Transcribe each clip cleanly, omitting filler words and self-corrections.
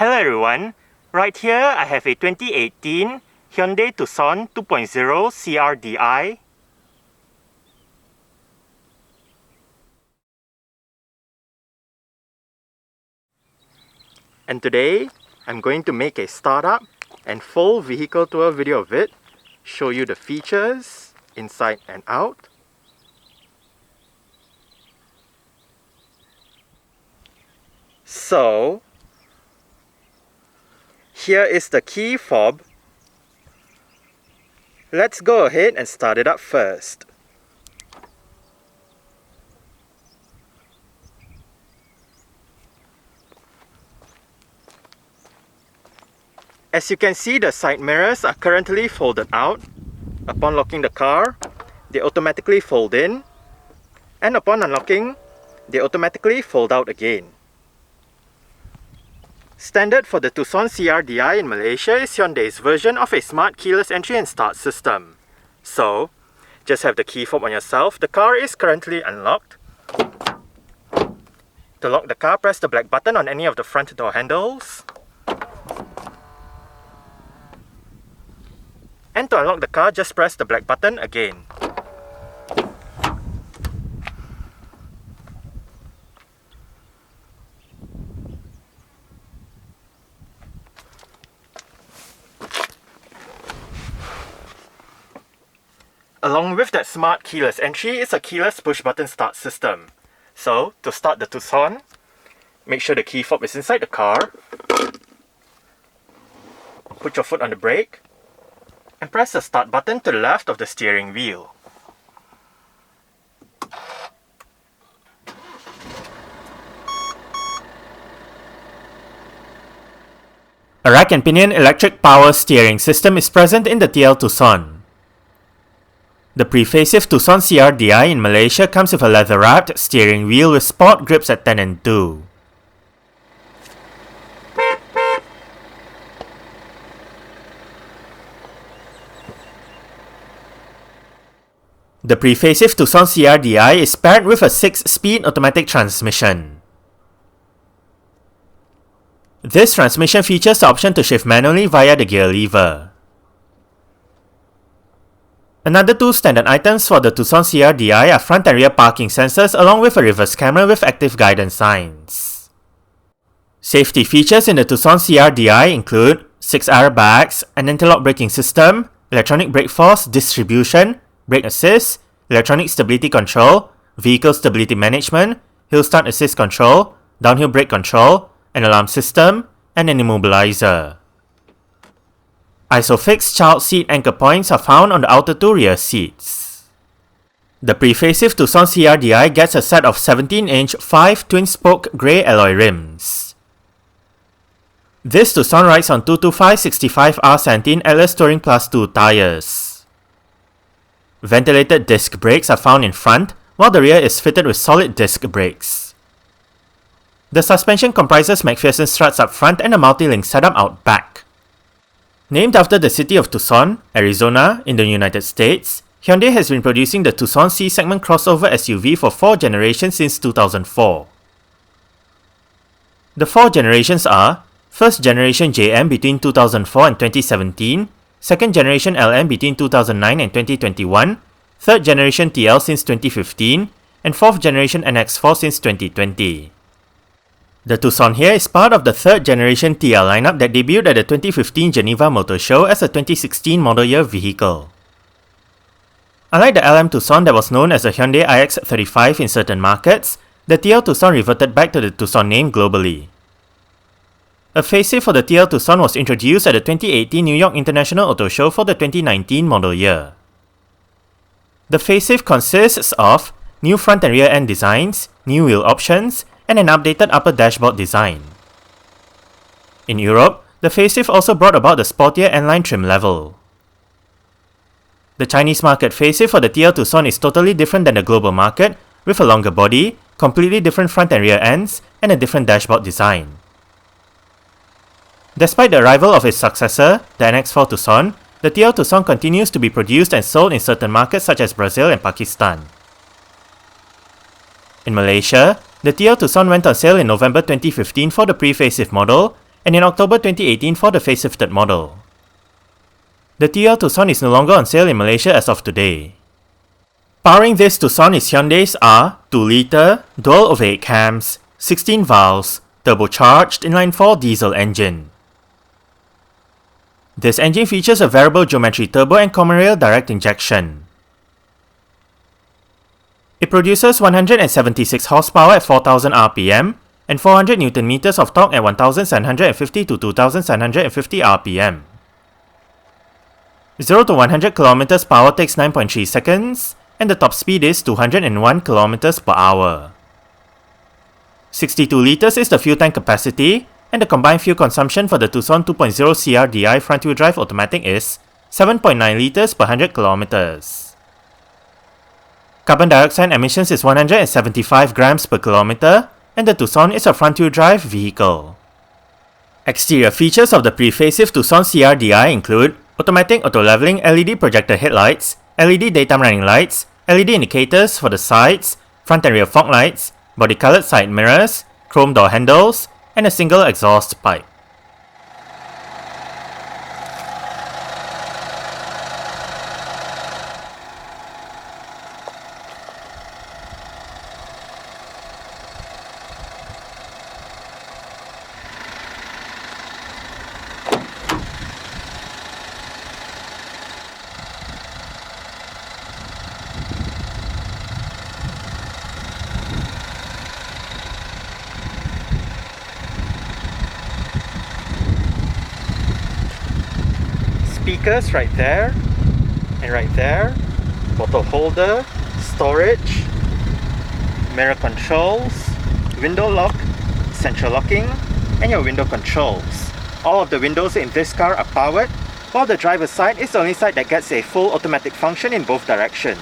Hello everyone, right here I have a 2018 Hyundai Tucson 2.0 CRDi. And today I'm going to make a startup and full vehicle tour video of it, show you the features inside and out. So here is the key fob. Let's go ahead and start it up first. As you can see, the side mirrors are currently folded out. Upon locking the car, they automatically fold in, and upon unlocking, they automatically fold out again. Standard for the Tucson CRDi in Malaysia is Hyundai's version of a smart keyless entry and start system. So, just have the key fob on yourself. The car is currently unlocked. To lock the car, press the black button on any of the front door handles. And to unlock the car, just press the black button again. Along with that smart keyless entry is a keyless push-button start system. So, to start the Tucson, make sure the key fob is inside the car. Put your foot on the brake and press the start button to the left of the steering wheel. A rack and pinion electric power steering system is present in the TL Tucson. The pre-facelift Tucson CRDi in Malaysia comes with a leather-wrapped steering wheel with sport grips at 10 and 2. The pre-facelift Tucson CRDi is paired with a 6-speed automatic transmission. This transmission features the option to shift manually via the gear lever. Another two standard items for the Tucson CRDi are front and rear parking sensors along with a reverse camera with active guidance signs. Safety features in the Tucson CRDi include 6 airbags, an anti-lock braking system, electronic brake force distribution, brake assist, electronic stability control, vehicle stability management, hill start assist control, downhill brake control, an alarm system, and an immobilizer. Isofix child seat anchor points are found on the outer two rear seats. The pre-facelift Tucson CRDi gets a set of 17-inch 5 twin-spoke grey alloy rims. This Tucson rides on 225/65R17 Atlas Touring Plus 2 tires. Ventilated disc brakes are found in front, while the rear is fitted with solid disc brakes. The suspension comprises McPherson struts up front and a multi-link setup out back. Named after the city of Tucson, Arizona, in the United States, Hyundai has been producing the Tucson C-segment crossover SUV for 4 generations since 2004. The 4 generations are first generation JM between 2004 and 2017, second generation LM between 2009 and 2021, third generation TL since 2015, and fourth generation NX4 since 2020. The Tucson here is part of the third generation TL lineup that debuted at the 2015 Geneva Motor Show as a 2016 model year vehicle. Unlike the LM Tucson that was known as the Hyundai iX35 in certain markets, the TL Tucson reverted back to the Tucson name globally. A facelift for the TL Tucson was introduced at the 2018 New York International Auto Show for the 2019 model year. The facelift consists of new front and rear end designs, new wheel options, and an updated upper dashboard design. In Europe, the facelift also brought about the sportier N-line trim level. The Chinese market facelift for the TL Tucson is totally different than the global market, with a longer body, completely different front and rear ends, and a different dashboard design. Despite the arrival of its successor, the NX4 Tucson, the TL Tucson continues to be produced and sold in certain markets such as Brazil and Pakistan. In Malaysia, the TL Tucson went on sale in November 2015 for the pre-facelift model, and in October 2018 for the facelifted model. The TL Tucson is no longer on sale in Malaysia as of today. Powering this Tucson is Hyundai's 2-litre, dual overhead cams, 16 valves, turbocharged inline-4 diesel engine. This engine features a variable geometry turbo and common rail direct injection. It produces 176 horsepower at 4000 rpm and 400 Nm of torque at 1750 to 2750 rpm. 0 to 100 km power takes 9.3 seconds, and the top speed is 201 km per hour. 62 litres is the fuel tank capacity, and the combined fuel consumption for the Tucson 2.0 CRDi front-wheel drive automatic is 7.9 litres per 100 km. Carbon dioxide emissions is 175 grams per kilometer, and the Tucson is a front-wheel drive vehicle. Exterior features of the pre-facelift Tucson CRDi include automatic auto-leveling LED projector headlights, LED daytime running lights, LED indicators for the sides, front and rear fog lights, body-colored side mirrors, chrome door handles, and a single exhaust pipe. Speakers right there and right there, bottle holder, storage, mirror controls, window lock, central locking, and your window controls. All of the windows in this car are powered, while the driver's side is the only side that gets a full automatic function in both directions.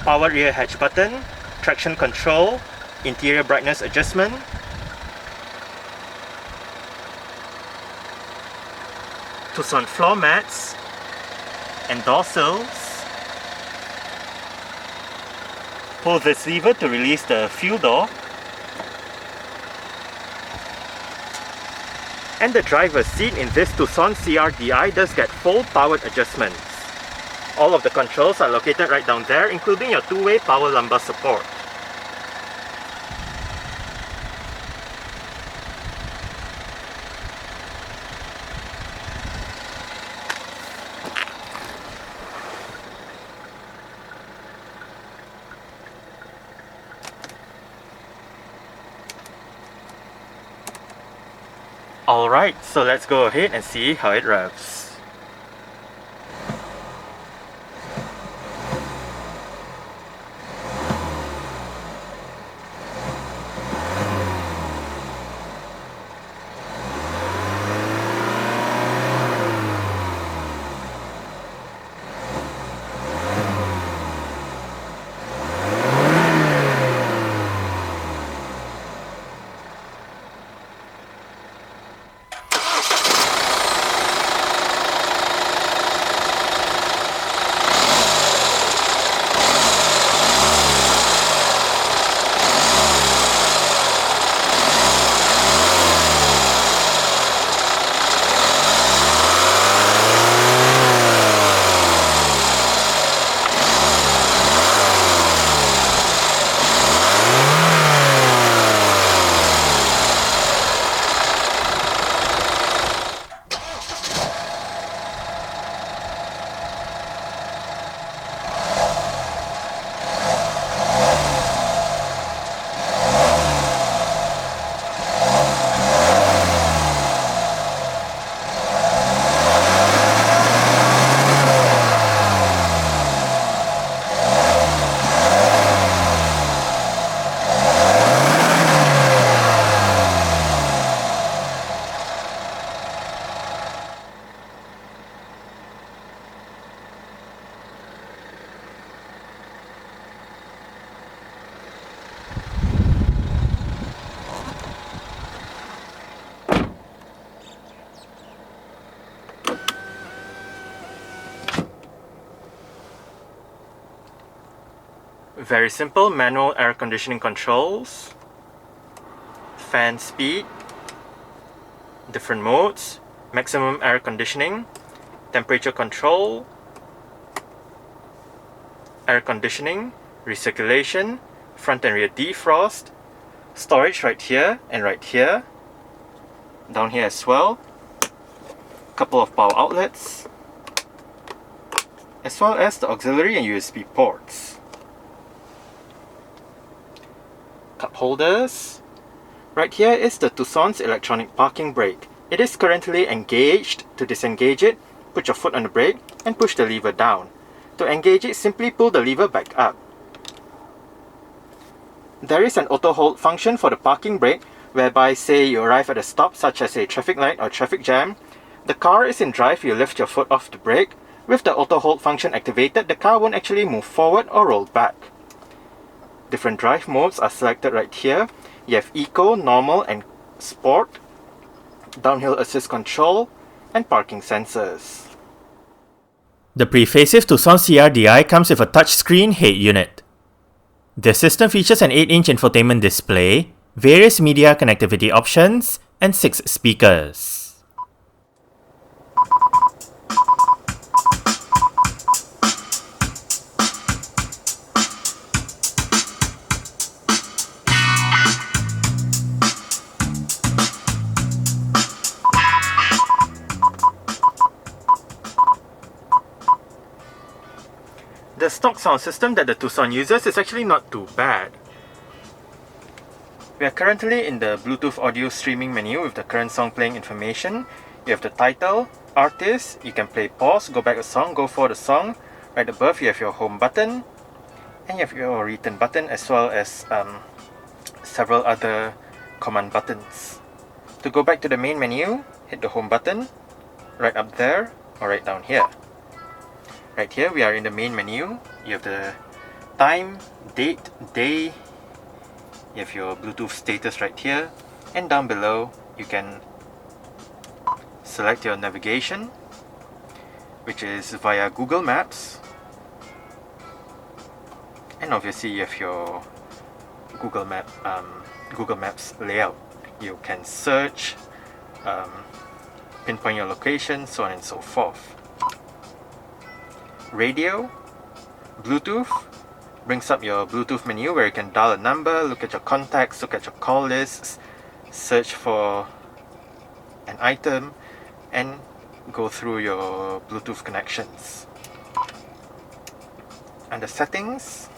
Power rear hatch button, traction control, interior brightness adjustment, Tucson floor mats and door sills. Pull this lever to release the fuel door, and the driver's seat in this Tucson CRDi does get full powered adjustments. All of the controls are located right down there, including your two-way power lumbar support. Alright, so let's go ahead and see how it revs. Very simple manual air conditioning controls, fan speed, different modes, maximum air conditioning, temperature control, air conditioning, recirculation, front and rear defrost, storage right here and right here, down here as well, couple of power outlets, as well as the auxiliary and USB ports. Cup holders. Right here is the Tucson's electronic parking brake. It is currently engaged. To disengage it, put your foot on the brake and push the lever down. To engage it, simply pull the lever back up. There is an auto hold function for the parking brake, whereby say you arrive at a stop such as a traffic light or traffic jam. The car is in drive, you lift your foot off the brake. With the auto hold function activated, the car won't actually move forward or roll back. Different drive modes are selected right here. You have Eco, Normal and Sport, downhill assist control, and parking sensors. The pre-facelift Tucson CRDi comes with a touchscreen head unit. The system features an 8-inch infotainment display, various media connectivity options, and 6 speakers. The stock sound system that the Tucson uses is actually not too bad. We are currently in the Bluetooth audio streaming menu with the current song playing information. You have the title, artist, you can play pause, go back a song, go for the song. Right above you have your home button, and you have your return button as well as several other command buttons. To go back to the main menu, hit the home button, right up there or right down here. Right here we are in the main menu. You have the time, date, day, you have your Bluetooth status right here, and down below you can select your navigation, which is via Google Maps, and obviously you have your Google Maps layout. You can search, pinpoint your location, so on and so forth. Radio, Bluetooth, brings up your Bluetooth menu where you can dial a number, look at your contacts, look at your call lists, search for an item, and go through your Bluetooth connections. Under settings,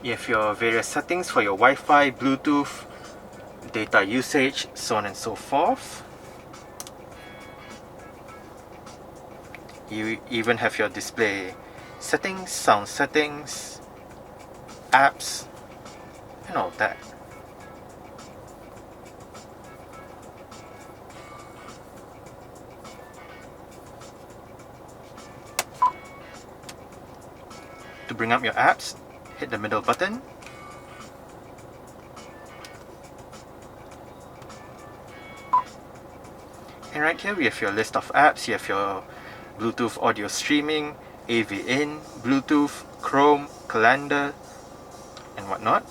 you have your various settings for your Wi-Fi, Bluetooth, data usage, so on and so forth. You even have your display settings, sound settings, apps, and all that. To bring up your apps, hit the middle button. And right here we have your list of apps. You have your Bluetooth audio streaming, AV in, Bluetooth, Chrome, calendar, and whatnot.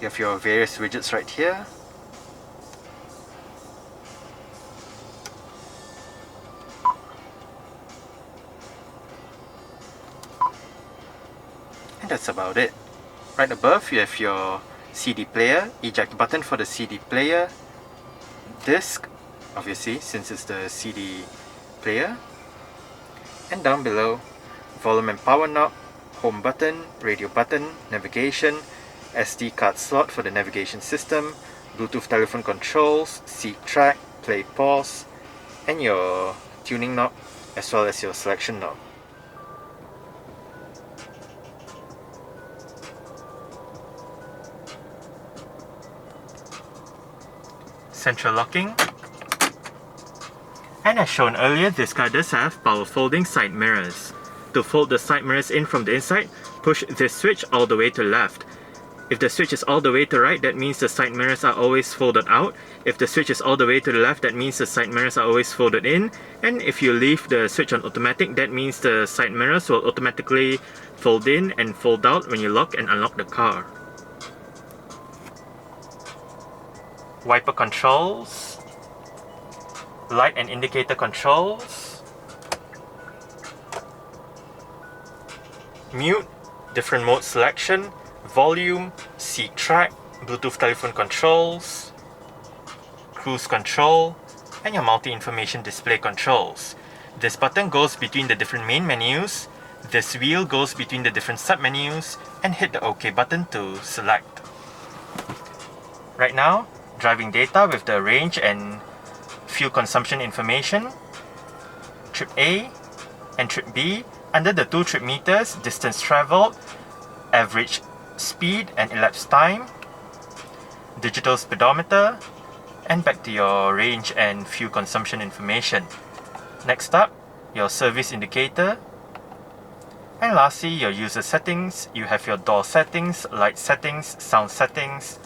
You have your various widgets right here. And that's about it. Right above you have your CD player, eject button for the CD player, disc, obviously since it's the CD player, and down below volume and power knob, home button, radio button, navigation, SD card slot for the navigation system, Bluetooth telephone controls, seat track, play pause, and your tuning knob as well as your selection knob. Central locking, and as shown earlier, this car does have power folding side mirrors. To fold the side mirrors in from the inside, push this switch all the way to left. If the switch is all the way to right, that means the side mirrors are always folded out. If the switch is all the way to the left, that means the side mirrors are always folded in. And if you leave the switch on automatic, that means the side mirrors will automatically fold in and fold out when you lock and unlock the car. Wiper controls, light and indicator controls, mute, different mode selection, volume, seat track, Bluetooth telephone controls, cruise control, and your multi-information display controls. This button goes between the different main menus, this wheel goes between the different sub-menus, and hit the OK button to select. Right now, driving data with the range and fuel consumption information, trip A and trip B, under the 2 trip meters, distance traveled, average speed and elapsed time, digital speedometer, and back to your range and fuel consumption information. Next up, your service indicator, and lastly, your user settings. You have your door settings, light settings, sound settings,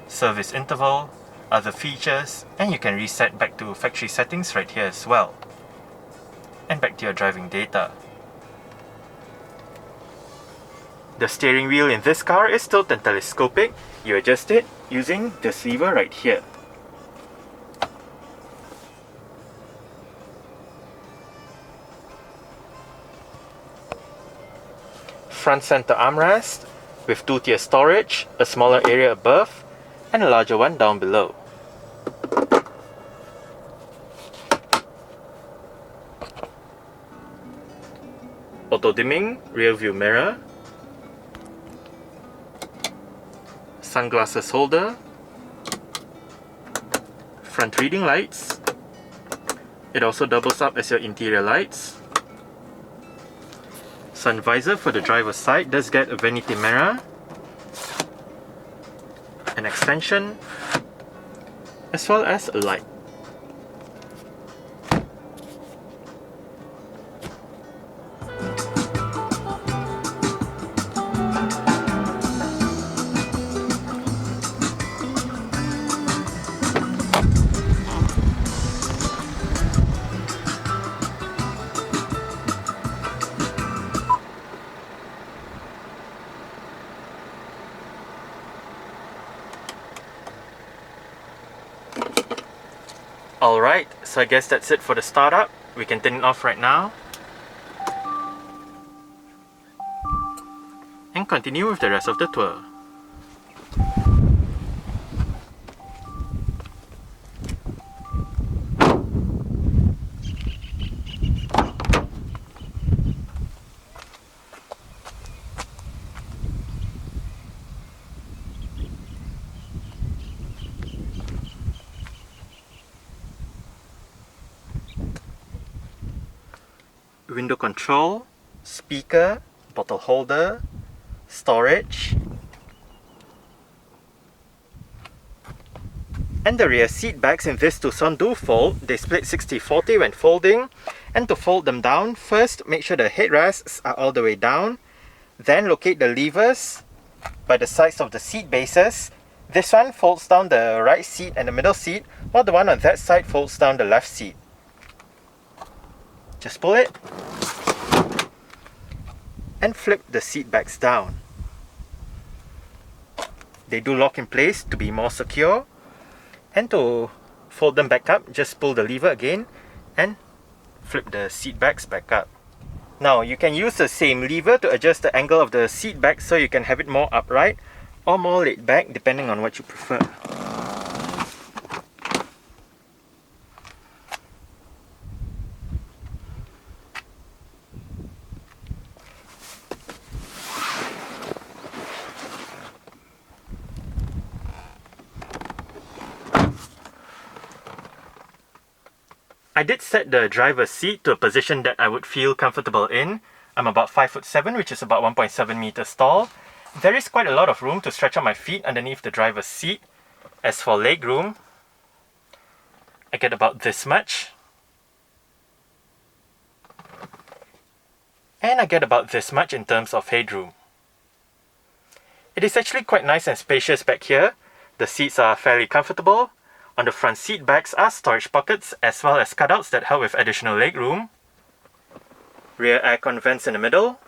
service interval, other features, and you can reset back to factory settings right here as well. And back to your driving data. The steering wheel in this car is tilt and telescopic. You adjust it using this lever right here. Front center armrest with 2-tier storage, a smaller area above, and a larger one down below. Auto dimming rear view mirror, sunglasses holder, front reading lights. It also doubles up as your interior lights. Sun visor for the driver's side does get a vanity mirror, an extension, as well as a light. Alright, so I guess that's it for the startup. We can turn it off right now and continue with the rest of the tour. Window control, speaker, bottle holder, storage, and the rear seat backs in this Tucson do fold. They split 60-40 when folding, and to fold them down, first make sure the headrests are all the way down, then locate the levers by the sides of the seat bases. This one folds down the right seat and the middle seat, while the one on that side folds down the left seat. Just pull it and flip the seat backs down. They do lock in place to be more secure, and to fold them back up, just pull the lever again and flip the seat backs back up. Now you can use the same lever to adjust the angle of the seat back so you can have it more upright or more laid back depending on what you prefer. I did set the driver's seat to a position that I would feel comfortable in. I'm about 5'7", which is about 1.7 meters tall. There is quite a lot of room to stretch out my feet underneath the driver's seat. As for leg room, I get about this much. And I get about this much in terms of headroom. It is actually quite nice and spacious back here. The seats are fairly comfortable. On the front seat backs are storage pockets as well as cutouts that help with additional legroom. Rear aircon vents in the middle.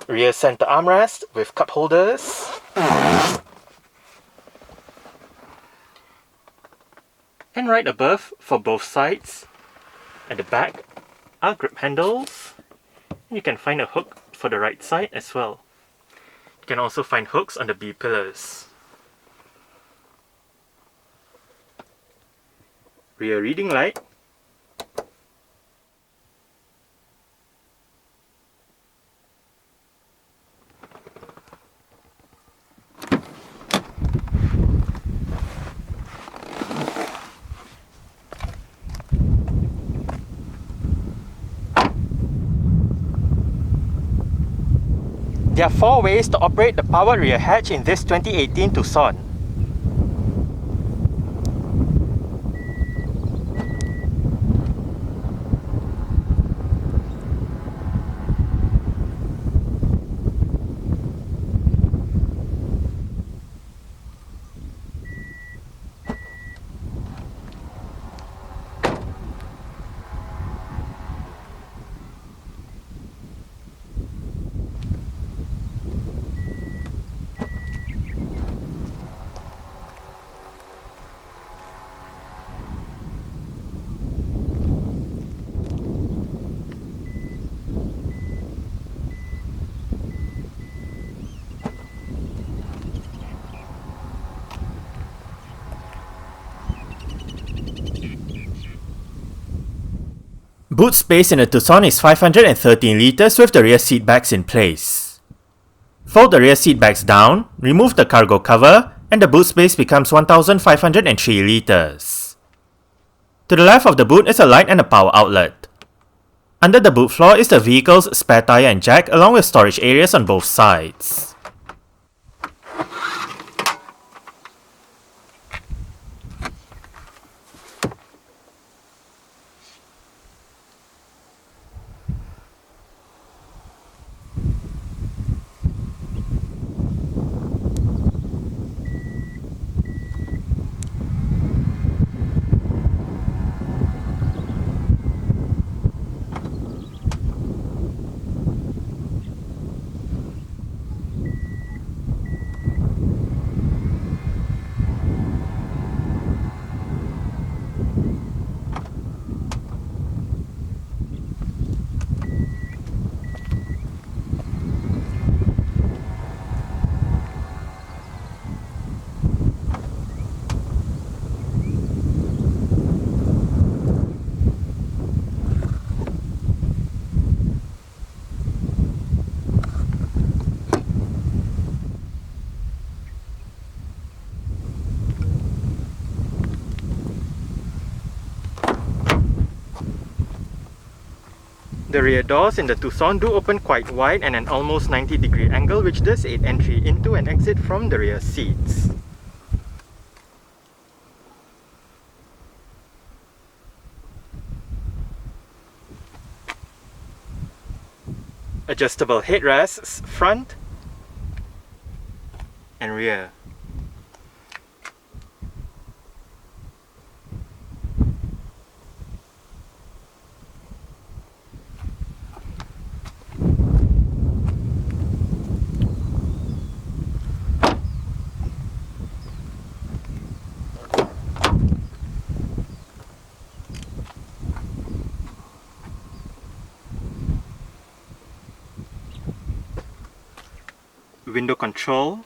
Rear center armrest with cup holders. And right above, for both sides, at the back, are grip handles. You can find a hook for the right side as well. You can also find hooks on the B pillars. Rear reading light. There are 4 ways to operate the powered rear hatch in this 2018 Tucson. Boot space in the Tucson is 513 litres with the rear seat backs in place. Fold the rear seat backs down, remove the cargo cover, and the boot space becomes 1503 litres. To the left of the boot is a light and a power outlet. Under the boot floor is the vehicle's spare tyre and jack along with storage areas on both sides. The rear doors in the Tucson do open quite wide and an almost 90-degree angle, which does aid entry into and exit from the rear seats. Adjustable headrests front and rear. Window control,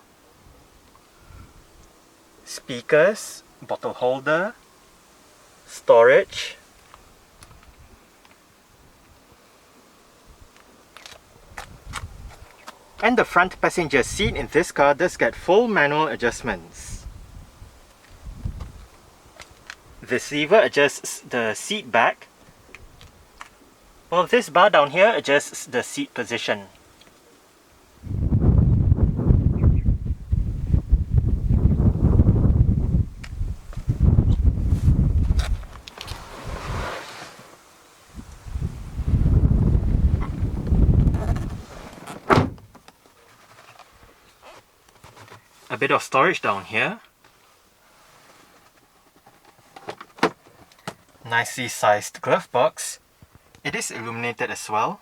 speakers, bottle holder, storage, and the front passenger seat in this car does get full manual adjustments. This lever adjusts the seat back, while this bar down here adjusts the seat position. bit of storage down here. Nicely sized glove box. It is illuminated as well.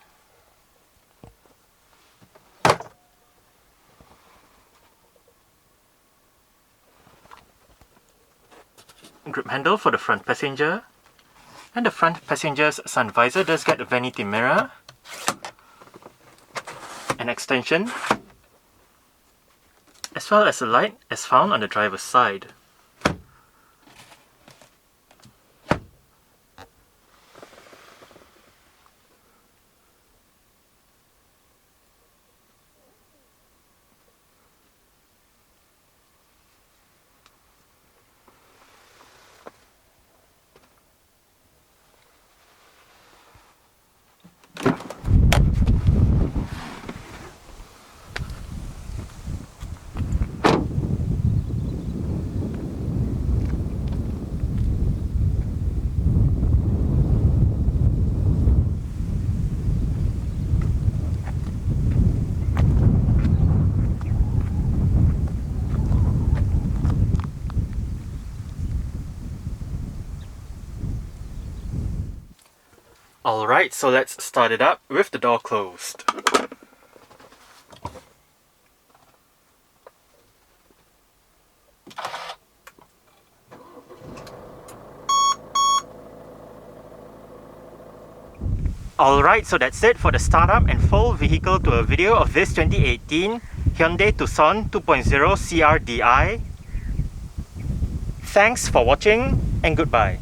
Grip handle for the front passenger. And the front passenger's sun visor does get a vanity mirror. An extension, as well as a light as found on the driver's side. Alright, so let's start it up with the door closed. Alright, so that's it for the startup and full vehicle to a video of this 2018 Hyundai Tucson 2.0 CRDi. Thanks for watching and goodbye.